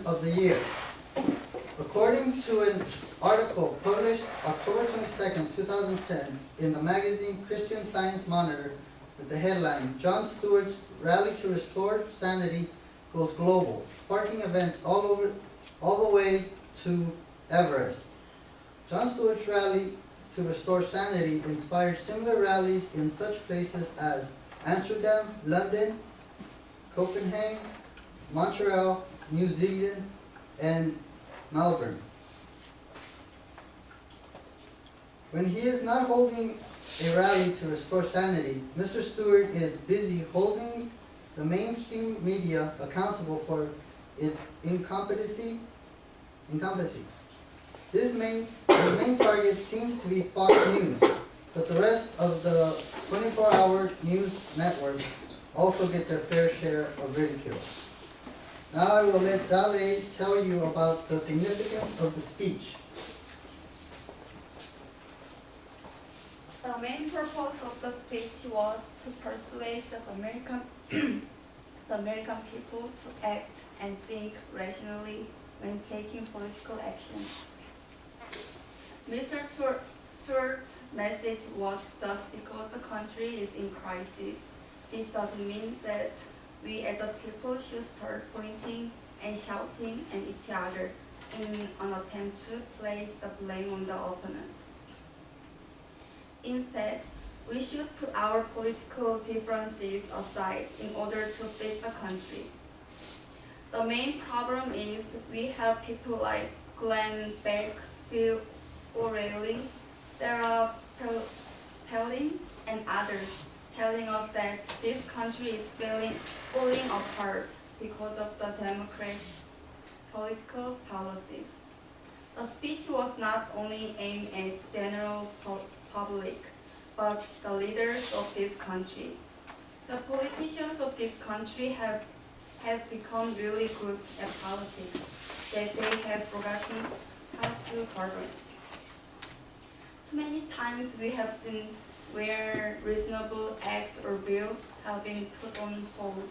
of the year. According to an article published October 22, 2010 in the magazine Christian Science Monitor with the headline, Jon Stewart's Rally to Restore Sanity Goes Global, sparking events all the way to Everest. Jon Stewart's rally to restore sanity inspired similar rallies in such places as Amsterdam, London, Copenhagen, Montreal, New Zealand, and Melbourne. When he is not holding a rally to restore sanity, Mr. Stewart is busy holding the mainstream media accountable for its incompetency. His main target seems to be Fox News, but the rest of the 24-hour news networks also get their fair share of ridicule. Now I will let Dale tell you about the significance of the speech. The main purpose of the speech was to persuade the American people to act and think rationally when taking political action. Mr. Stewart's message was just because the country is in crisis. This doesn't mean that we as a people should start pointing and shouting at each other in an attempt to place the blame on the opponent. Instead, we should put our political differences aside in order to fix the country. The main problem is we have people like Glenn Beck, Bill O'Reilly, Sarah Palin, and others telling us that this country is falling apart because of the Democrats' political policies. The speech was not only aimed at general public, but the leaders of this country. The politicians of this country have become really good at politics that they have forgotten how to govern. Too many times we have seen where reasonable acts or bills have been put on hold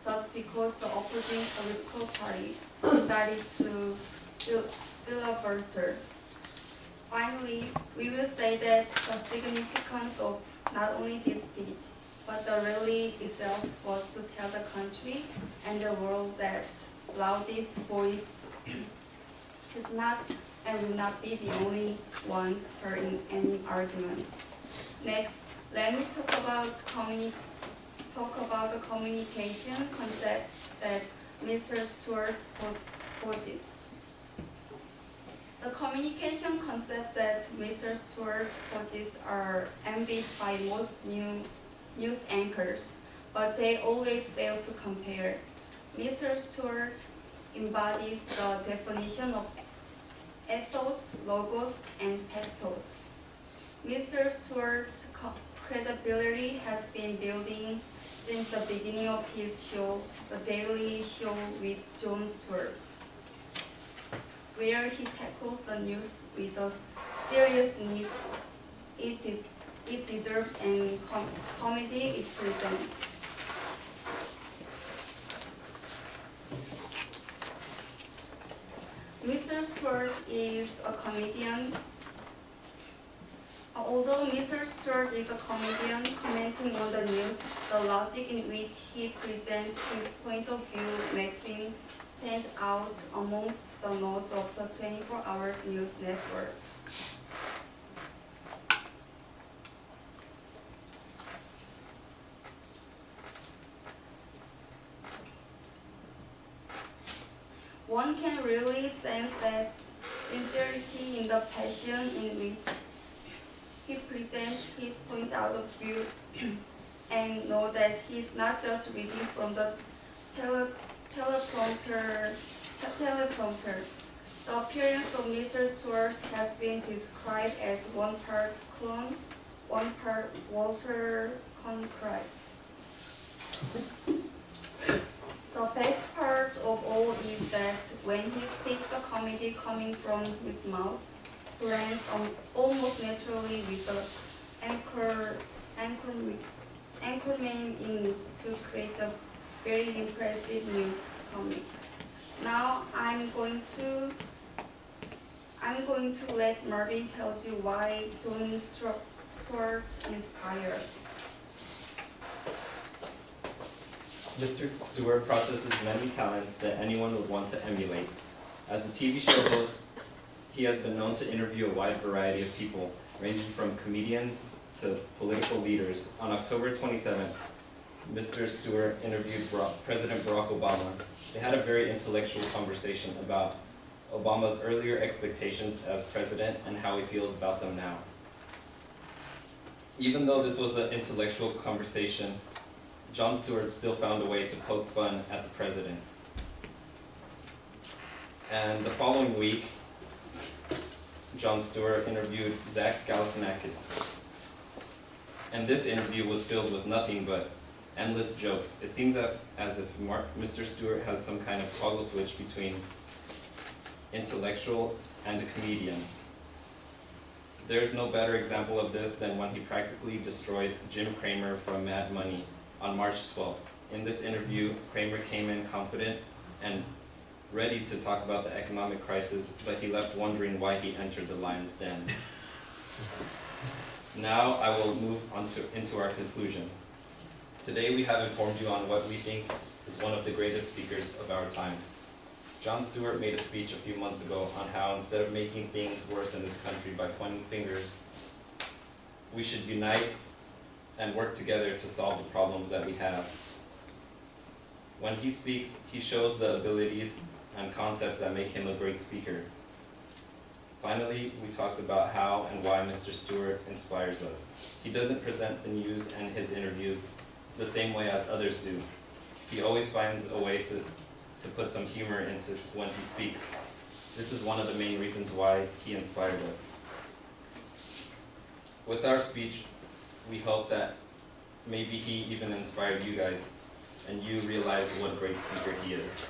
just because the opposing political party decided to filibuster. Finally, we will say that the significance of not only this speech, but the rally itself was to tell the country and the world that loudest voice should not and will not be the only ones heard in any argument. Next, let me talk about the communication concepts that Mr. Stewart poses. The communication concepts that Mr. Stewart poses are envied by most news anchors, but they always fail to compare. Mr. Stewart embodies the definition of ethos, logos, and pathos. Mr. Stewart's credibility has been building since the beginning of his show, The Daily Show with Jon Stewart, where he tackles the news with the seriousness it deserves and comedy it presents. Mr. Stewart is a comedian. Although Mr. Stewart is a comedian commenting on the news, the logic in which he presents his point of view makes him stand out amongst the most of the 24-hour news network. One can really sense that sincerity in the passion in which he presents his point out of view and know that he's not just reading from the teleprompter. The appearance of Mr. Stewart has been described as one part clown, one part Walter Cronkite. The best part of all is that when he speaks, the comedy coming from his mouth blends almost naturally with the anchorman in it to create a very impressive news comic. Now I'm going to let Marvin tell you why Jon Stewart inspires. Mr. Stewart possesses many talents that anyone would want to emulate. As a TV show host, he has been known to interview a wide variety of people, ranging from comedians to political leaders. On October 27th, Mr. Stewart interviewed President Barack Obama. They had a very intellectual conversation about Obama's earlier expectations as president and how he feels about them now. Even though this was an intellectual conversation, Jon Stewart still found a way to poke fun at the president. And the following week, Jon Stewart interviewed Zach Galifianakis. And this interview was filled with nothing but endless jokes. It seems as if Mr. Stewart has some kind of toggle switch between intellectual and a comedian. There's no better example of this than when he practically destroyed Jim Cramer from Mad Money on March 12th. In this interview, Cramer came in confident and ready to talk about the economic crisis, but he left wondering why he entered the lion's den. Now I will move on into our conclusion. Today we have informed you on what we think is one of the greatest speakers of our time. Jon Stewart made a speech a few months ago on how instead of making things worse in this country by pointing fingers, we should unite and work together to solve the problems that we have. When he speaks, he shows the abilities and concepts that make him a great speaker. Finally, we talked about how and why Mr. Stewart inspires us. He doesn't present the news and his interviews the same way as others do. He always finds a way to put some humor into when he speaks. This is one of the main reasons why he inspired us. With our speech, we hope that maybe he even inspired you guys and you realize what a great speaker he is.